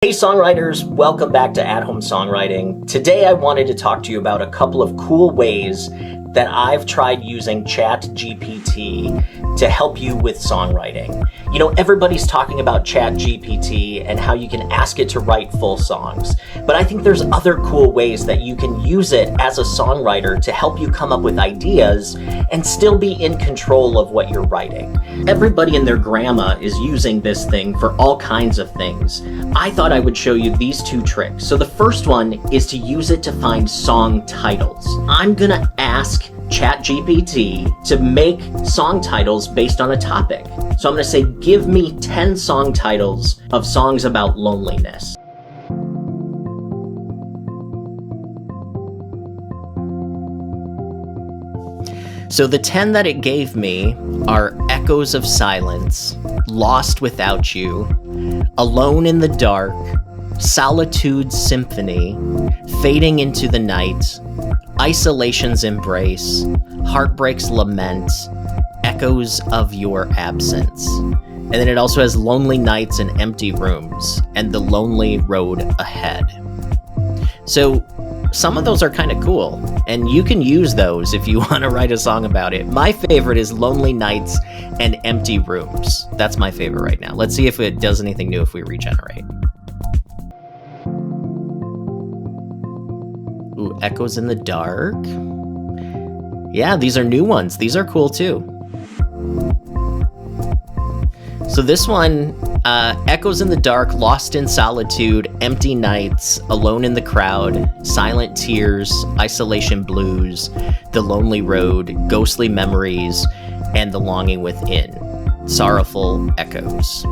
Hey songwriters, welcome back to At Home Songwriting. Today I wanted to talk to you about a couple of cool ways that I've tried using ChatGPT to help you with songwriting. You know, everybody's talking about ChatGPT and how you can ask it to write full songs, but I think there's other cool ways that you can use it as a songwriter to help you come up with ideas and still be in control of what you're writing. Everybody and their grandma is using this thing for all kinds of things. I thought I would show you these two tricks. So the first one is to use it to find song titles. I'm gonna ask ChatGPT to make song titles based on a topic. So I'm gonna say, give me 10 song titles of songs about loneliness. So the 10 that it gave me are Echoes of Silence, Lost Without You, Alone in the Dark, Solitude's Symphony, Fading into the Night, Isolation's Embrace, Heartbreak's Lament, Echoes of Your Absence. And then it also has Lonely Nights and Empty Rooms, and The Lonely Road Ahead. So some of those are kind of cool, and you can use those if you want to write a song about it. My favorite is Lonely Nights and Empty Rooms. That's my favorite right now. Let's see if it does anything new if we regenerate. Ooh, Echoes in the Dark. Yeah, these are new ones. These are cool too. So this one, Echoes in the Dark, Lost in Solitude, Empty Nights, Alone in the Crowd, Silent Tears, Isolation Blues, The Lonely Road, Ghostly Memories, and The Longing Within. Sorrowful Echoes.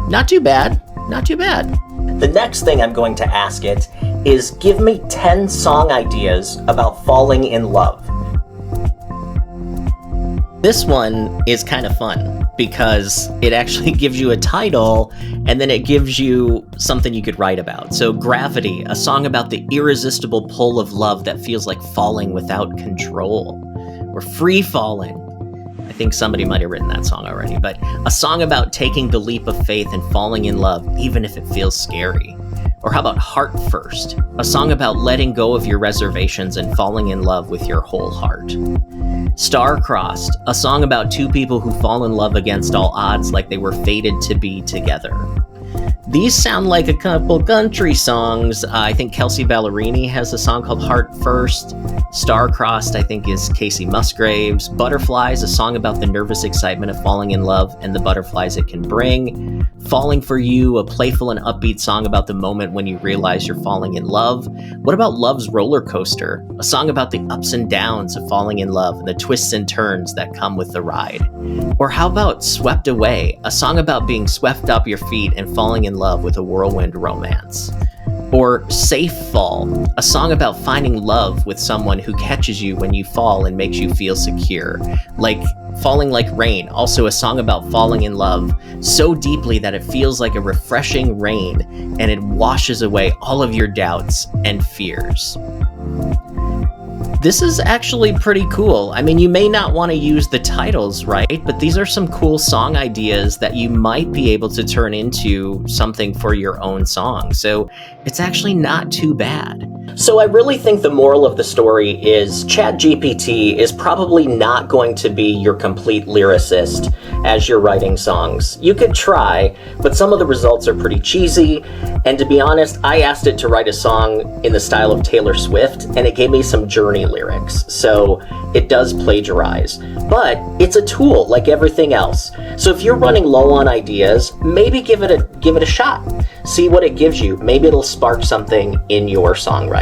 Not too bad. Not too bad. The next thing I'm going to ask it is, give me 10 song ideas about falling in love. This one is kind of fun because it actually gives you a title and then it gives you something you could write about. So Gravity, a song about the irresistible pull of love that feels like falling without control. Or Free Falling. I think somebody might have written that song already, but a song about taking the leap of faith and falling in love even if it feels scary. Or how about Heart First, a song about letting go of your reservations and falling in love with your whole heart. Star-Crossed, a song about two people who fall in love against all odds like they were fated to be together. These sound like a couple country songs. I think Kelsey Ballerini has a song called Heart First. Star-Crossed, I think, is Casey Musgraves. Butterflies, a song about the nervous excitement of falling in love and the butterflies it can bring. Falling for You, a playful and upbeat song about the moment when you realize you're falling in love. What about Love's Roller Coaster, a song about the ups and downs of falling in love and the twists and turns that come with the ride? Or how about Swept Away, a song about being swept up your feet and falling in love with a whirlwind romance? Or Safe Fall, a song about finding love with someone who catches you when you fall and makes you feel secure. Like Falling Like Rain, also a song about falling in love so deeply that it feels like a refreshing rain and it washes away all of your doubts and fears. This is actually pretty cool. I mean, you may not want to use the titles, right? But these are some cool song ideas that you might be able to turn into something for your own song. So it's actually not too bad. So I really think the moral of the story is ChatGPT is probably not going to be your complete lyricist as you're writing songs. You could try, but some of the results are pretty cheesy. And to be honest, I asked it to write a song in the style of Taylor Swift, and it gave me some Journey lyrics. So it does plagiarize, but it's a tool like everything else. So if you're running low on ideas, maybe give it a shot. See what it gives you. Maybe it'll spark something in your songwriting.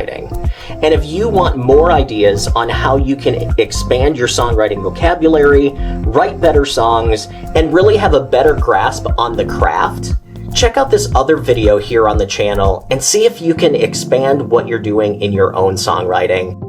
And if you want more ideas on how you can expand your songwriting vocabulary, write better songs, and really have a better grasp on the craft, check out this other video here on the channel and see if you can expand what you're doing in your own songwriting.